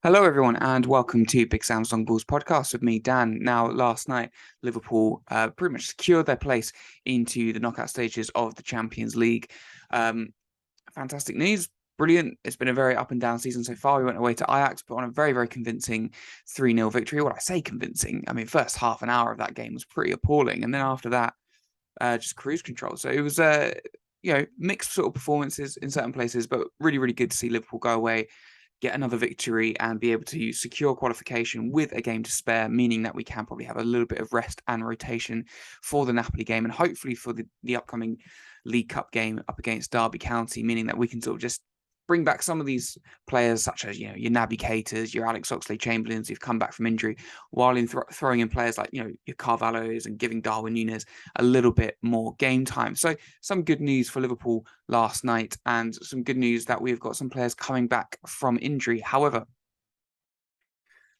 Hello, everyone, and welcome to Big Sam's Long Balls podcast with me, Dan. Now, last night, Liverpool pretty much secured their place into the knockout stages of the Champions League. Um, Fantastic news. Brilliant. It's been a very up and down season so far. We went away to Ajax, but on a very, very convincing 3-0 victory. What I say convincing, I mean, first half an hour of that game was pretty appalling. And then after that, just cruise control. So it was, mixed sort of performances in certain places, but really, really good to see Liverpool go away, get another victory and be able to secure qualification with a game to spare, meaning that we can probably have a little bit of rest and rotation for the Napoli game and hopefully for the upcoming League Cup game up against Derby County, meaning that we can sort of just bring back some of these players such as, your Naby Keita's, your Alex Oxlade-Chamberlains who've come back from injury, while in throwing in players like, your Carvalho's and giving Darwin Núñez a little bit more game time. So some good news for Liverpool last night and some good news that we've got some players coming back from injury. However,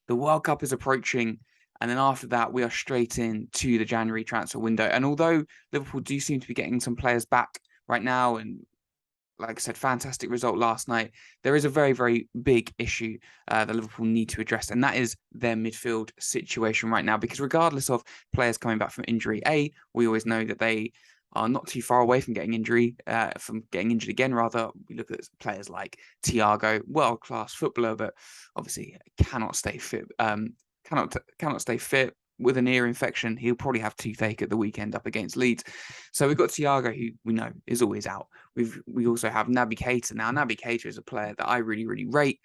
the World Cup is approaching, and then after that, we are straight into the January transfer window. And although Liverpool do seem to be getting some players back right now, and like I said, fantastic result last night, there is a very, very big issue that Liverpool need to address, and that is their midfield situation right now. Because regardless of players coming back from injury, we always know that they are not too far away from getting injured again. Rather, we look at players like Thiago, world-class footballer, but obviously cannot stay fit. Cannot stay fit with an ear infection. He'll probably have toothache at the weekend up against Leeds. So we've got Thiago, who we know is always out. We also have Naby Keita. Now, Naby Keita is a player that I really, really rate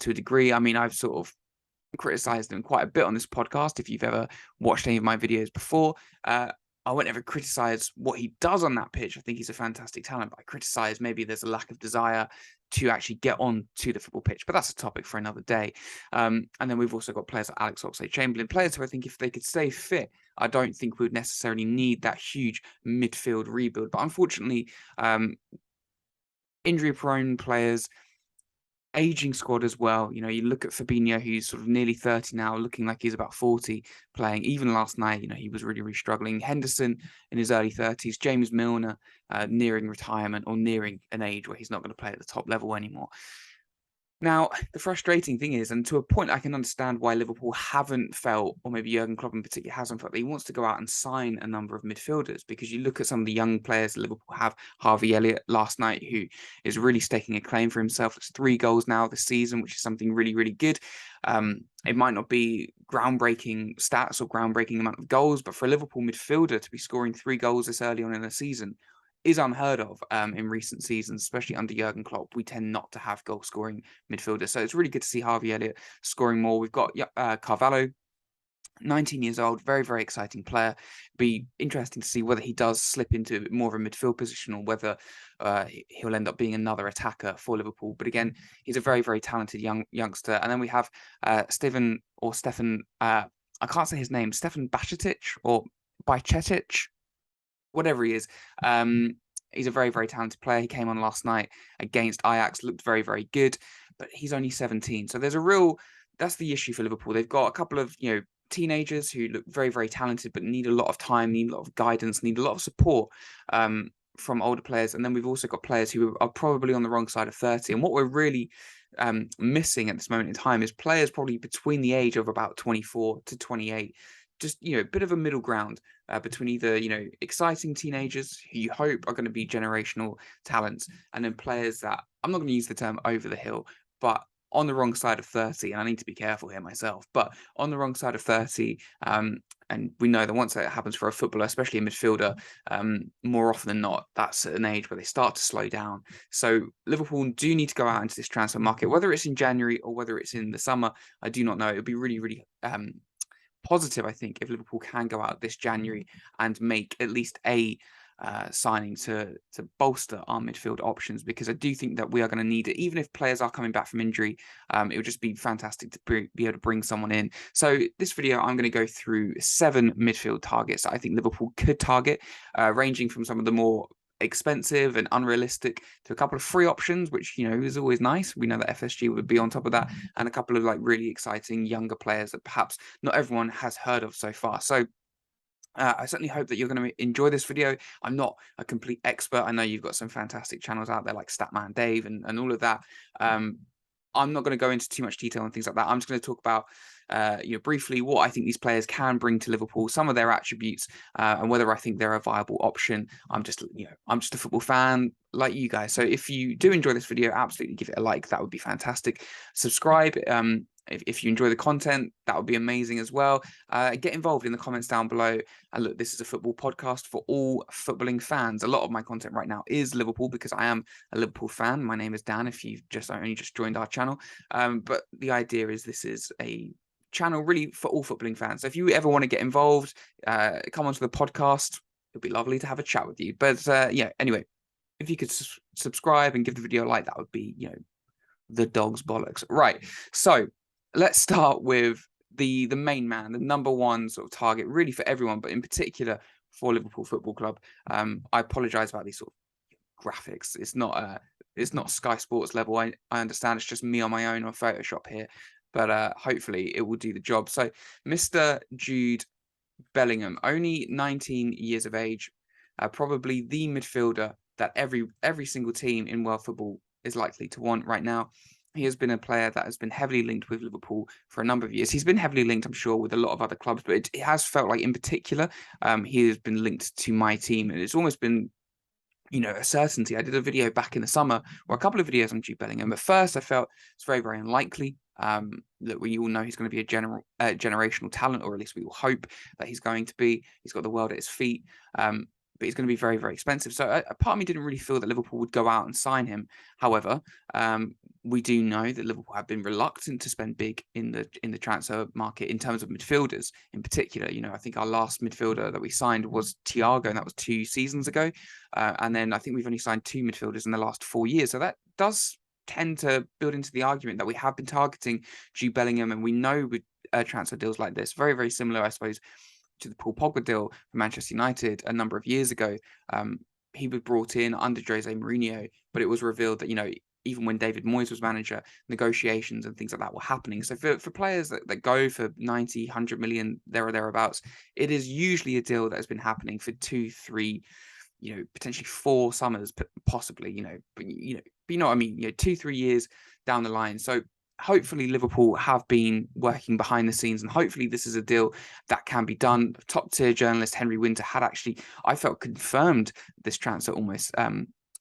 to a degree. I mean, I've sort of criticized him quite a bit on this podcast. If you've ever watched any of my videos before, I won't ever criticize what he does on that pitch. I think he's a fantastic talent, but I criticize maybe there's a lack of desire to actually get on to the football pitch. But that's a topic for another day. And then we've also got players like Alex Oxlade-Chamberlain, players who I think if they could stay fit, I don't think we would necessarily need that huge midfield rebuild. But unfortunately, injury-prone players, aging squad as well. You look at Fabinho, who's sort of nearly 30 now, looking like he's about 40, playing. Even last night, he was really, really struggling. Henderson in his early 30s, James Milner nearing retirement or nearing an age where he's not going to play at the top level anymore. Now, the frustrating thing is, and to a point, I can understand why Liverpool haven't felt, or maybe Jurgen Klopp in particular hasn't felt, that he wants to go out and sign a number of midfielders, because you look at some of the young players Liverpool have. Harvey Elliott last night, who is really staking a claim for himself. It's 3 goals now this season, which is something really, really good. It might not be groundbreaking stats or groundbreaking amount of goals, but for a Liverpool midfielder to be scoring 3 goals this early on in the season is unheard of in recent seasons, especially under Jurgen Klopp. We tend not to have goal-scoring midfielders. So it's really good to see Harvey Elliott scoring more. We've got Carvalho, 19 years old, very, very exciting player. Be interesting to see whether he does slip into more of a midfield position or whether he'll end up being another attacker for Liverpool. But again, he's a very, very talented youngster. And then we have Stefan, I can't say his name, Stefan Bajcetic or Bajcetic, whatever he is. He's a very, very talented player. He came on last night against Ajax, looked very, very good, but he's only 17. So that's the issue for Liverpool. They've got a couple of, teenagers who look very, very talented, but need a lot of time, need a lot of guidance, need a lot of support from older players. And then we've also got players who are probably on the wrong side of 30. And what we're really missing at this moment in time is players probably between the age of about 24 to 28, just a bit of a middle ground between either exciting teenagers who you hope are going to be generational talents, and then players that, I'm not going to use the term over the hill, but on the wrong side of 30, and I need to be careful here myself, but on the wrong side of 30, and we know that once that happens for a footballer, especially a midfielder, more often than not, that's at an age where they start to slow down. So Liverpool do need to go out into this transfer market, whether it's in January or whether it's in the summer, I do not know. It would be really, really positive, I think, if Liverpool can go out this January and make at least a signing to bolster our midfield options, because I do think that we are going to need it. Even if players are coming back from injury, it would just be fantastic to be able to bring someone in. So this video, I'm going to go through 7 midfield targets that I think Liverpool could target, ranging from some of the more expensive and unrealistic to a couple of free options, which is always nice. We know that FSG would be on top of that, and a couple of really exciting younger players that perhaps not everyone has heard of so far. So I certainly hope that you're going to enjoy this video. I'm not a complete expert. I know you've got some fantastic channels out there like Statman Dave and all of that. I'm not going to go into too much detail and things like that. I'm just going to talk about, briefly what I think these players can bring to Liverpool, some of their attributes, and whether I think they're a viable option. I'm just a football fan like you guys. So if you do enjoy this video, absolutely give it a like. That would be fantastic. Subscribe. If you enjoy the content, that would be amazing as well. Get involved in the comments down below. And look, this is a football podcast for all footballing fans. A lot of my content right now is Liverpool because I am a Liverpool fan. My name is Dan, if you've only just joined our channel. But the idea is this is a channel really for all footballing fans. So if you ever want to get involved, come onto the podcast. It'd be lovely to have a chat with you. But anyway, if you could subscribe and give the video a like, that would be, the dog's bollocks. Right. So let's start with the main man, the number one sort of target, really for everyone, but in particular for Liverpool Football Club. I apologise about these sort of graphics. It's not Sky Sports level. I understand it's just me on my own on Photoshop here, but hopefully it will do the job. So Mr. Jude Bellingham, only 19 years of age, probably the midfielder that every single team in world football is likely to want right now. He has been a player that has been heavily linked with Liverpool for a number of years. He's been heavily linked, I'm sure, with a lot of other clubs, but it has felt like, in particular, he has been linked to my team, and it's almost been, a certainty. I did a video back in the summer, or a couple of videos on Jude Bellingham. At first, I felt it's very, very unlikely that we all know he's going to be a generational talent, or at least we will hope that he's going to be. He's got the world at his feet. But he's going to be very, very expensive. So a part of me didn't really feel that Liverpool would go out and sign him. However, we do know that Liverpool have been reluctant to spend big in the transfer market in terms of midfielders in particular. I think our last midfielder that we signed was Thiago, and that was 2 seasons ago. And then I think we've only signed 2 midfielders in the last 4 years. So that does tend to build into the argument that we have been targeting Jude Bellingham, and we know with transfer deals like this, very, very similar, I suppose, to the Paul Pogba deal for Manchester United a number of years ago. He was brought in under Jose Mourinho, but it was revealed that, even when David Moyes was manager, negotiations and things like that were happening. So for players that go for 90, 100 million, there or thereabouts, it is usually a deal that has been happening for 2, 3, potentially 4 summers, possibly, but you know what I mean, 2, 3 years down the line. So hopefully Liverpool have been working behind the scenes, and hopefully this is a deal that can be done. Top tier journalist Henry Winter had actually, I felt, confirmed this transfer almost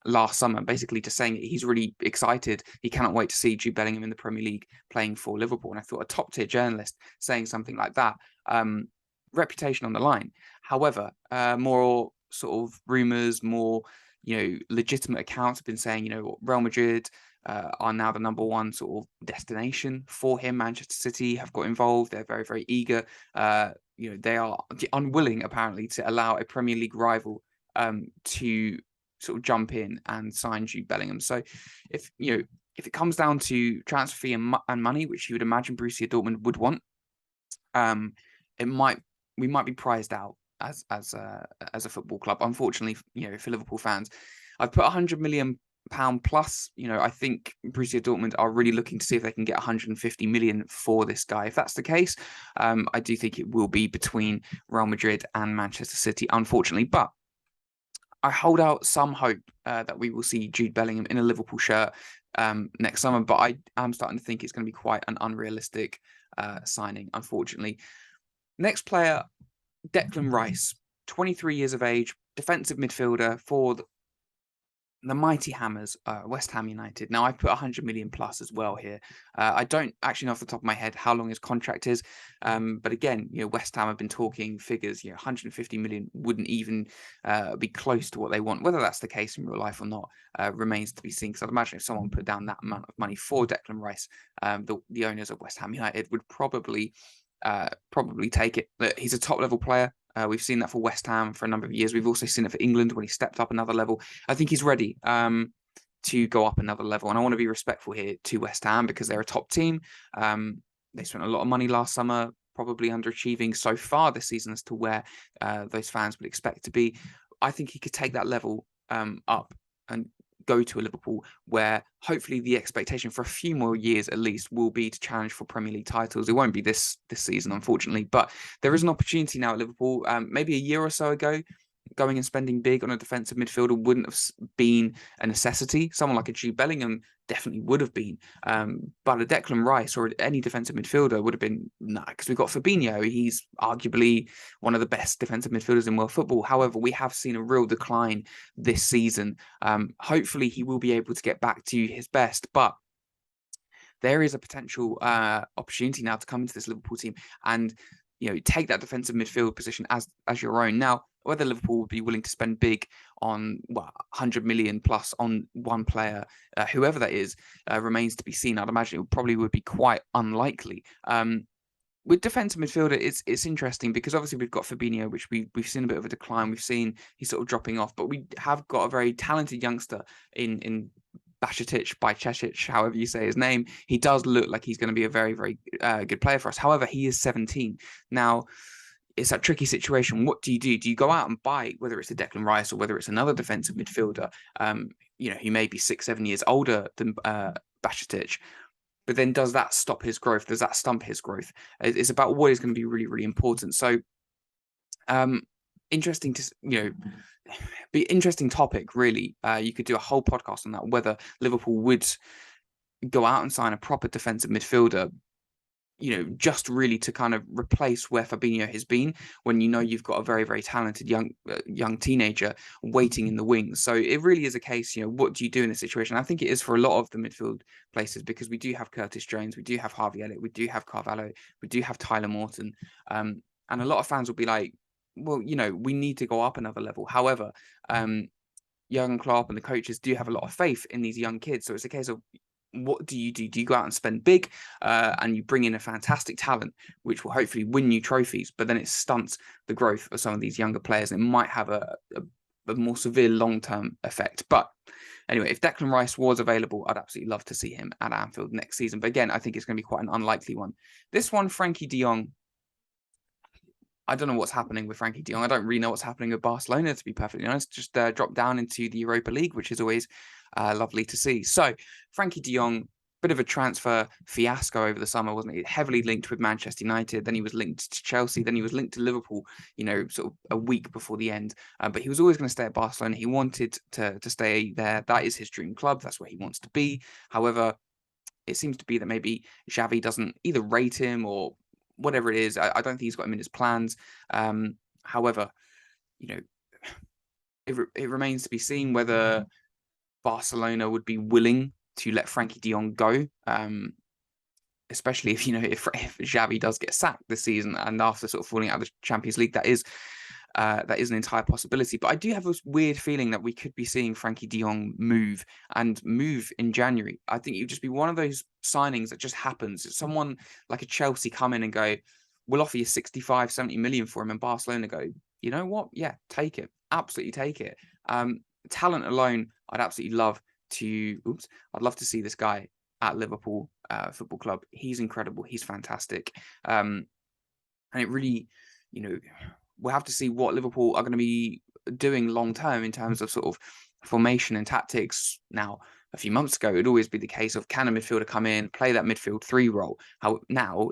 last summer, basically just saying he's really excited. He cannot wait to see Jude Bellingham in the Premier League playing for Liverpool. And I thought a top tier journalist saying something like that, reputation on the line. However, more sort of rumours, more legitimate accounts have been saying, Real Madrid are now the number one sort of destination for him. Manchester City have got involved. They're very, very eager. They are unwilling, apparently, to allow a Premier League rival to sort of jump in and sign Jude Bellingham. So if it comes down to transfer fee and money, which you would imagine Borussia Dortmund would want, we might be prized out as a football club. Unfortunately, for Liverpool fans, I've put £100 million plus. I think Borussia Dortmund are really looking to see if they can get 150 million for this guy. If that's the case, I do think it will be between Real Madrid and Manchester City, unfortunately. But I hold out some hope that we will see Jude Bellingham in a Liverpool shirt next summer. But I am starting to think it's going to be quite an unrealistic signing, unfortunately. Next player, Declan Rice, 23 years of age, defensive midfielder for the mighty Hammers, West Ham United. Now, I've put 100 million plus as well here. I don't actually know off the top of my head how long his contract is. But again, West Ham have been talking figures. 150 million wouldn't even be close to what they want. Whether that's the case in real life or not remains to be seen. Because I'd imagine if someone put down that amount of money for Declan Rice, the owners of West Ham United would probably take it. But he's a top level player. We've seen that for West Ham for a number of years. We've also seen it for England when he stepped up another level. I think he's ready to go up another level. And I want to be respectful here to West Ham because they're a top team. They spent a lot of money last summer, probably underachieving so far this season as to where those fans would expect to be. I think he could take that level up and go to a Liverpool where hopefully the expectation for a few more years at least will be to challenge for Premier League titles. It won't be this season, unfortunately, but there is an opportunity now at Liverpool. Maybe a year or so ago, going and spending big on a defensive midfielder wouldn't have been a necessity. Someone like a Jude Bellingham definitely would have been. But a Declan Rice or any defensive midfielder would have been, nah, because we've got Fabinho. He's arguably one of the best defensive midfielders in world football. However, we have seen a real decline this season. Hopefully, he will be able to get back to his best, but there is a potential opportunity now to come into this Liverpool team and take that defensive midfield position as your own. Now, whether Liverpool would be willing to spend big on 100 million plus on one player, whoever that is, remains to be seen. I'd imagine it probably would be quite unlikely. With defensive midfielder, it's interesting because obviously we've got Fabinho, which we've seen a bit of a decline. We've seen he's sort of dropping off, but we have got a very talented youngster in Bajcetic, however you say his name. He does look like he's going to be a very, very good player for us. However, he is 17. Now, it's that tricky situation. What do you do? Do you go out and buy, whether it's a Declan Rice or whether it's another defensive midfielder, he may be 6-7 years older than Bajcetic, but then does that stop his growth? Does that stump his growth? It's about what is going to be really, really important. So, interesting to, be interesting topic, really. You could do a whole podcast on that, whether Liverpool would go out and sign a proper defensive midfielder, just really to kind of replace where Fabinho has been, when you've got a very, very talented young teenager waiting in the wings. So it really is a case, what do you do in this situation? I think it is for a lot of the midfield places, because we do have Curtis Jones, we do have Harvey Elliott, we do have Carvalho, we do have Tyler Morton, and a lot of fans will be like, well, we need to go up another level. However, Jurgen Klopp and the coaches do have a lot of faith in these young kids. So it's a case of, what do you do? Do you go out and spend big and you bring in a fantastic talent, which will hopefully win you trophies, but then it stunts the growth of some of these younger players? It might have a more severe long-term effect. But anyway, if Declan Rice was available, I'd absolutely love to see him at Anfield next season. But again, I think it's going to be quite an unlikely one. This one, Frankie de Jong, I don't know what's happening with Frankie de Jong. I don't really know what's happening with Barcelona, to be perfectly honest. Just dropped down into the Europa League, which is always lovely to see. So, Frankie de Jong, bit of a transfer fiasco over the summer, wasn't he? Heavily linked with Manchester United. Then he was linked to Chelsea. Then he was linked to Liverpool, sort of a week before the end. But he was always going to stay at Barcelona. He wanted to stay there. That is his dream club. That's where he wants to be. However, it seems to be that maybe Xavi doesn't either rate him or whatever it is. I don't think he's got him in his plans. However, it remains to be seen whether Barcelona would be willing to let Frankie de Jong go, especially if Xavi does get sacked this season, and after sort of falling out of the Champions League, that is an entire possibility. But I do have this weird feeling that we could be seeing Frankie de Jong move in January. I think it would just be one of those signings that just happens. Someone like a Chelsea come in and go, we'll offer you 65, 70 million for him, and Barcelona go, you know what? Yeah, take it. Absolutely take it. Talent alone, I'd absolutely love to. I'd love to see this guy at Liverpool Football Club. He's incredible. He's fantastic. And it really, we'll have to see what Liverpool are going to be doing long term in terms of sort of formation and tactics. Now, a few months ago, it'd always be the case of, can a midfielder come in, play that midfield 3 role? How now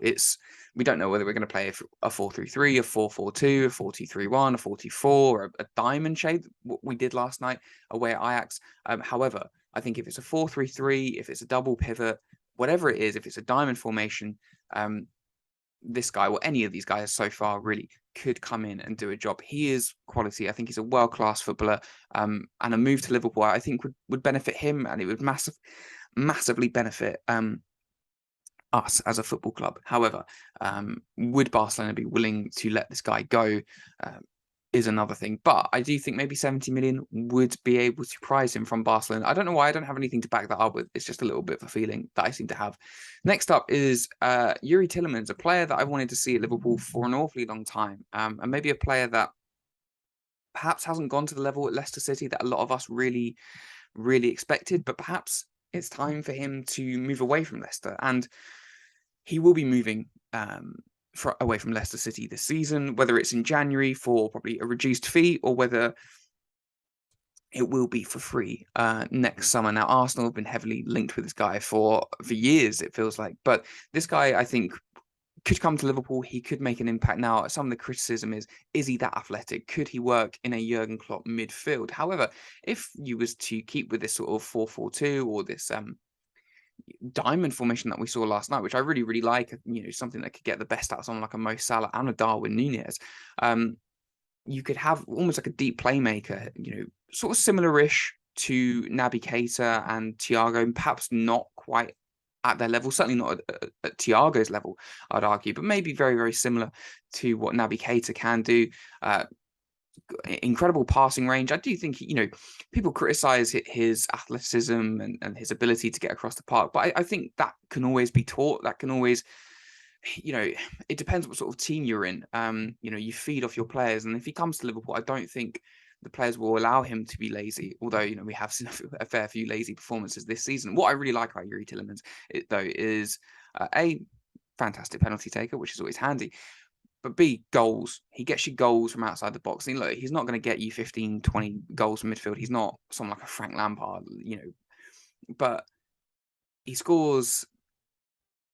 we don't know whether we're going to play a 4-3-3, a 4-4-2, a 4-2-3-1, a 4-2-4, a diamond shape, what we did last night away at Ajax. However, I think if it's a 4-3-3, if it's a double pivot, whatever it is, if it's a diamond formation, this guy, or any of these guys so far, really could come in and do a job. He is quality. I think he's a world-class footballer, and a move to Liverpool, I think, would benefit him, and it would massively benefit us as a football club. However, would Barcelona be willing to let this guy go? Is another thing. But I do think maybe 70 million would be able to prize him from Barcelona. I don't know why. I don't have anything to back that up with. It's just a little bit of a feeling that I seem to have. Next up is Yuri Tielemans, a player that I wanted to see at Liverpool for an awfully long time, and maybe a player that perhaps hasn't gone to the level at Leicester City that a lot of us really, really expected, but perhaps it's time for him to move away from Leicester, and he will be moving away from Leicester City this season, whether it's in January for probably a reduced fee or whether it will be for free next summer. Now, Arsenal have been heavily linked with this guy for years, it feels like. But this guy, I think, could come to Liverpool. He could make an impact. Now, some of the criticism is he that athletic? Could he work in a Jurgen Klopp midfield? However, if you was to keep with this sort of 4-4-2 or this diamond formation that we saw last night, which I really, really like, something that could get the best out of someone like a Mo Salah and a Darwin Núñez, you could have almost like a deep playmaker, sort of similar-ish to Naby Keita and Thiago, perhaps not quite at their level, certainly not at Thiago's level, I'd argue, but maybe very, very similar to what Naby Keita can do. Incredible passing range. I do think, people criticize his athleticism and his ability to get across the park, but I think that can always be taught. That can always, it depends what sort of team you're in. You feed off your players, and if he comes to Liverpool, I don't think the players will allow him to be lazy. Although, we have seen a fair few lazy performances this season. What I really like about Yuri Tielemans, though, is a fantastic penalty taker, which is always handy. But B, goals. He gets you goals from outside the box. And look, he's not going to get you 15, 20 goals from midfield. He's not someone like a Frank Lampard, but he scores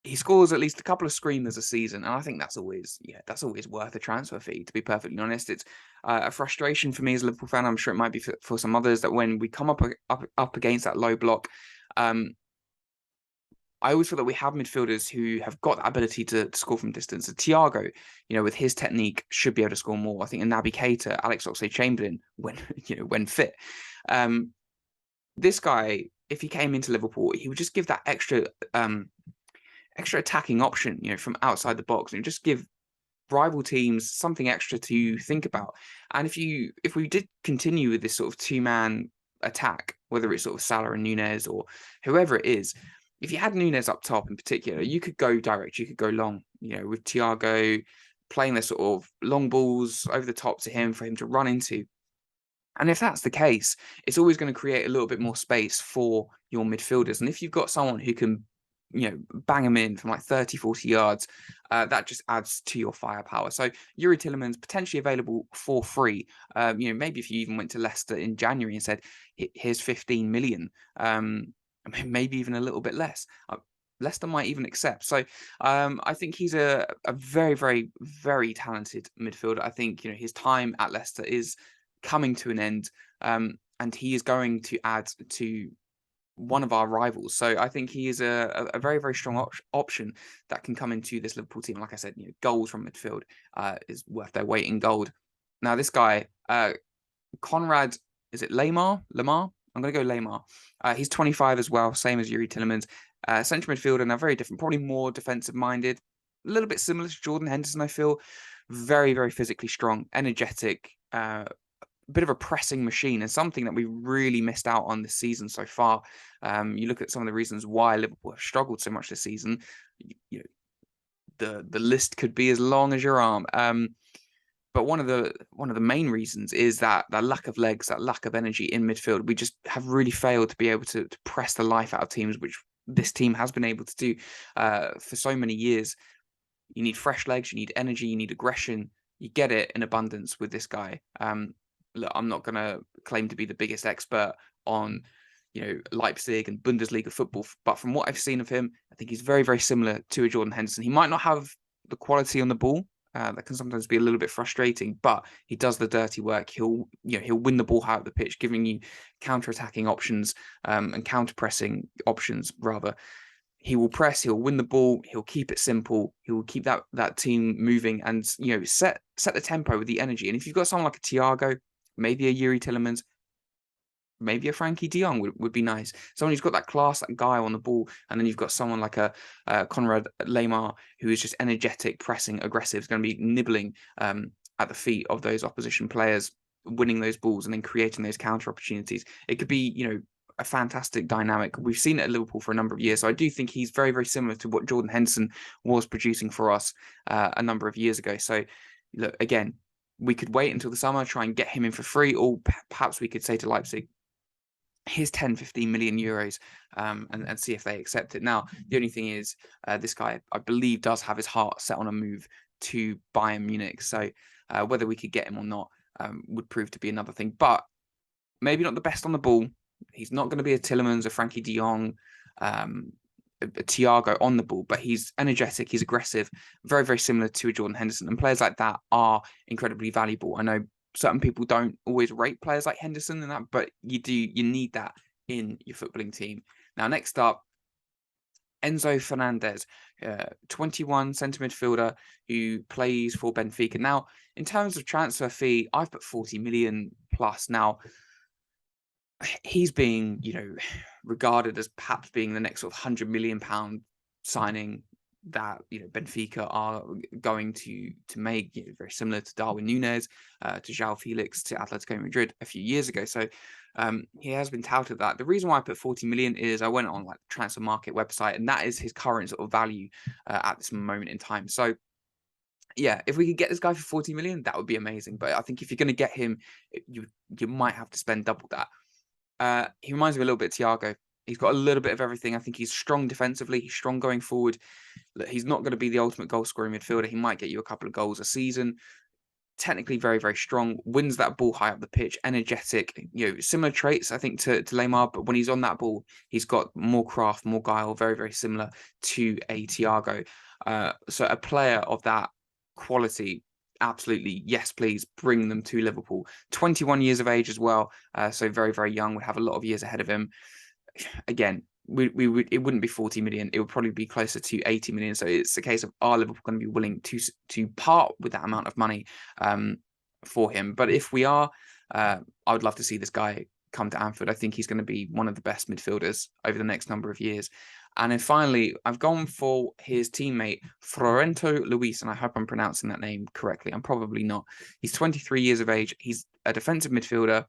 at least a couple of screamers a season. And I think that's always worth a transfer fee, to be perfectly honest. It's a frustration for me as a Liverpool fan. I'm sure it might be for some others, that when we come up against that low block, I always feel that we have midfielders who have got the ability to score from distance. So Thiago, with his technique, should be able to score more. I think in Naby Keita, Alex Oxlade-Chamberlain, when fit. This guy, if he came into Liverpool, he would just give that extra attacking option, from outside the box, and just give rival teams something extra to think about. And if we did continue with this sort of two-man attack, whether it's sort of Salah and Núñez or whoever it is, if you had Núñez up top in particular, you could go direct, you could go long, with Thiago playing the sort of long balls over the top to him for him to run into. And if that's the case, it's always going to create a little bit more space for your midfielders. And if you've got someone who can, bang them in from like 30, 40 yards, that just adds to your firepower. So Yuri Tielemans potentially available for free. Maybe if you even went to Leicester in January and said, here's 15 million, maybe even a little bit less. Leicester might even accept. So I think he's a very, very, very talented midfielder. I think, his time at Leicester is coming to an end, and he is going to add to one of our rivals. So I think he is a very, very strong option that can come into this Liverpool team. Like I said, goals from midfield is worth their weight in gold. Now, this guy, Conrad, is it Lamar? I'm going to go Lamar. He's 25 as well, same as Yuri Tielemans. Central midfielder, now very different, probably more defensive-minded. A little bit similar to Jordan Henderson, I feel. Very, very physically strong, energetic, a bit of a pressing machine, and something that we really missed out on this season so far. You look at some of the reasons why Liverpool have struggled so much this season. The list could be as long as your arm. But one of the main reasons is that lack of legs, that lack of energy in midfield. We just have really failed to be able to press the life out of teams, which this team has been able to do for so many years. You need fresh legs, you need energy, you need aggression. You get it in abundance with this guy. Look, I'm not going to claim to be the biggest expert on Leipzig and Bundesliga football, but from what I've seen of him, I think he's very, very similar to a Jordan Henderson. He might not have the quality on the ball. That can sometimes be a little bit frustrating, but he does the dirty work. He'll win the ball out of the pitch, giving you counter-attacking options and counter-pressing options, rather. He will press, he'll win the ball, he'll keep it simple, he will keep that team moving and, set the tempo with the energy. And if you've got someone like a Thiago, maybe a Yuri Tielemans, maybe a Frankie de Jong would be nice. Someone who's got that class, that guy on the ball. And then you've got someone like a Conrad Lamar, who is just energetic, pressing, aggressive, is going to be nibbling at the feet of those opposition players, winning those balls and then creating those counter opportunities. It could be, a fantastic dynamic. We've seen it at Liverpool for a number of years. So I do think he's very, very similar to what Jordan Henderson was producing for us a number of years ago. So look, again, we could wait until the summer, try and get him in for free, or perhaps we could say to Leipzig, here's 10, 15 million euros and see if they accept it. Now, the only thing is, this guy, I believe, does have his heart set on a move to Bayern Munich. So whether we could get him or not would prove to be another thing. But maybe not the best on the ball. He's not going to be a Tielemans, a Frankie de Jong, Thiago on the ball, but he's energetic, he's aggressive, very, very similar to a Jordan Henderson. And players like that are incredibly valuable. I know certain people don't always rate players like Henderson and that, but you need that in your footballing team. Now, next up, Enzo Fernandez, 21 centre midfielder who plays for Benfica. Now, in terms of transfer fee, I've put 40 million plus. Now, he's being, regarded as perhaps being the next sort of £100 million signing that Benfica are going to make, very similar to Darwin Núñez, to João Felix, to Atletico Madrid a few years ago. So he has been touted that. The reason why I put 40 million is I went on like the transfer market website, and that is his current sort of value at this moment in time. So yeah, if we could get this guy for 40 million, that would be amazing. But I think if you're going to get him, you might have to spend double that. He reminds me a little bit of Thiago. He's got a little bit of everything. I think he's strong defensively. He's strong going forward. Look, he's not going to be the ultimate goal scoring midfielder. He might get you a couple of goals a season. Technically very, very strong. Wins that ball high up the pitch. Energetic. Similar traits, I think, to Lemar. But when he's on that ball, he's got more craft, more guile. Very, very similar to a Thiago. So a player of that quality, absolutely, yes, please bring them to Liverpool. 21 years of age as well, so very, very young, would have a lot of years ahead of him. Again, it wouldn't be 40 million, it would probably be closer to 80 million. So it's a case of, are Liverpool going to be willing to part with that amount of money for him? But if we are, I would love to see this guy come to Anfield. I think he's going to be one of the best midfielders over the next number of years. And then finally, I've gone for his teammate, Florento Luis, and I hope I'm pronouncing that name correctly. I'm probably not. He's 23 years of age. He's a defensive midfielder.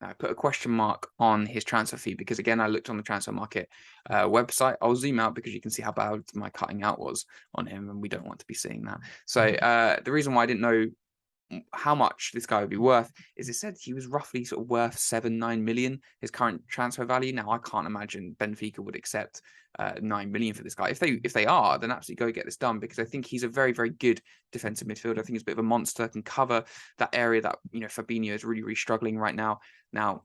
I put a question mark on his transfer fee because, again, I looked on the transfer market website. I'll zoom out because you can see how bad my cutting out was on him, and we don't want to be seeing that. So the reason why I didn't know how much this guy would be worth is, it said he was roughly sort of worth 7-9 million, his current transfer value. Now, I can't imagine Benfica would accept 9 million for this guy. If they are, then absolutely go get this done, because I think he's a very, very good defensive midfielder. I think he's a bit of a monster, can cover that area that Fabinho is really, really struggling right now. Now,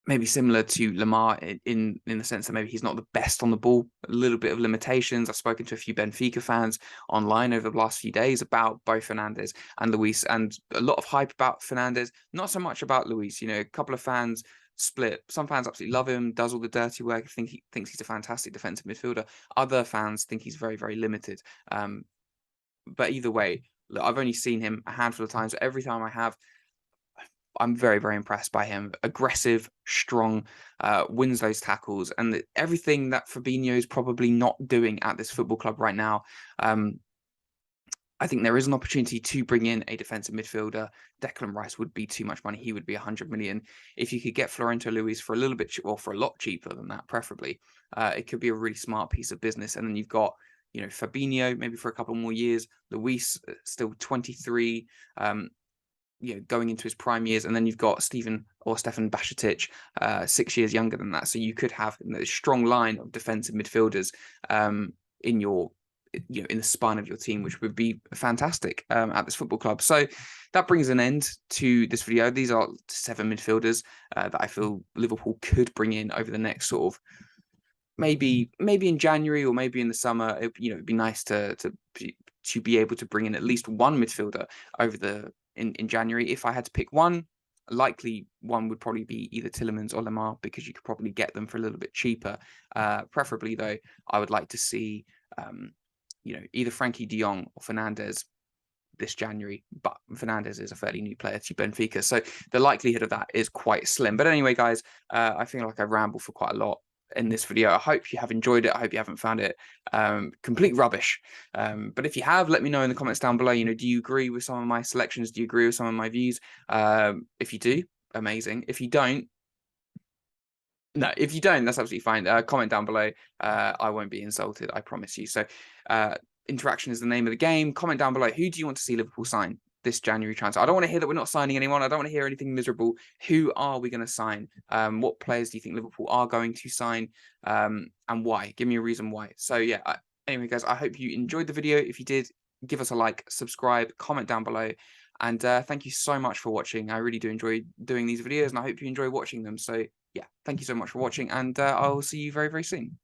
maybe similar to Lemar in the sense that maybe he's not the best on the ball, a little bit of limitations. I've spoken to a few Benfica fans online over the last few days about both Fernandez and Luis, and a lot of hype about Fernandez, not so much about Luis. A couple of fans split. Some fans absolutely love him, does all the dirty work, thinks he's a fantastic defensive midfielder. Other fans think he's very, very limited. But either way, look, I've only seen him a handful of times. Every time I have, I'm very, very impressed by him. Aggressive, strong, wins those tackles, and everything that Fabinho is probably not doing at this football club right now. I think there is an opportunity to bring in a defensive midfielder. Declan Rice would be too much money. He would be 100 million. If you could get Florento Luis for a little bit, or for a lot cheaper than that, preferably, it could be a really smart piece of business. And then you've got, Fabinho maybe for a couple more years. Luis still 23. Going into his prime years, and then you've got Stefan Bajcetic, 6 years younger than that. So you could have a strong line of defensive midfielders in your, in the spine of your team, which would be fantastic at this football club. So that brings an end to this video. These are 7 midfielders that I feel Liverpool could bring in over the next sort of maybe in January or maybe in the summer. It'd be nice to be able to bring in at least one midfielder over in January. If I had to pick one, likely one would probably be either Tielemans or Lemar, because you could probably get them for a little bit cheaper. Preferably, though, I would like to see either Frankie de Jong or Fernandez this January, but Fernandez is a fairly new player to Benfica, so the likelihood of that is quite slim. But anyway, guys, I feel like I rambled for quite a lot in this video. I hope you have enjoyed it. I hope you haven't found it complete rubbish. But if you have, let me know in the comments down below. Do you agree with some of my selections? Do you agree with some of my views? If you do, amazing. If you don't, that's absolutely fine. Comment down below. I won't be insulted, I promise you. So interaction is the name of the game. Comment down below. Who do you want to see Liverpool sign this January transfer? I don't want to hear that we're not signing anyone. I don't want to hear anything miserable. Who are we going to sign? What players do you think Liverpool are going to sign? And why? Give me a reason why. So yeah, anyway, guys, I hope you enjoyed the video. If you did, give us a like, subscribe, comment down below. And thank you so much for watching. I really do enjoy doing these videos, and I hope you enjoy watching them. So yeah, thank you so much for watching, and I'll see you very, very soon.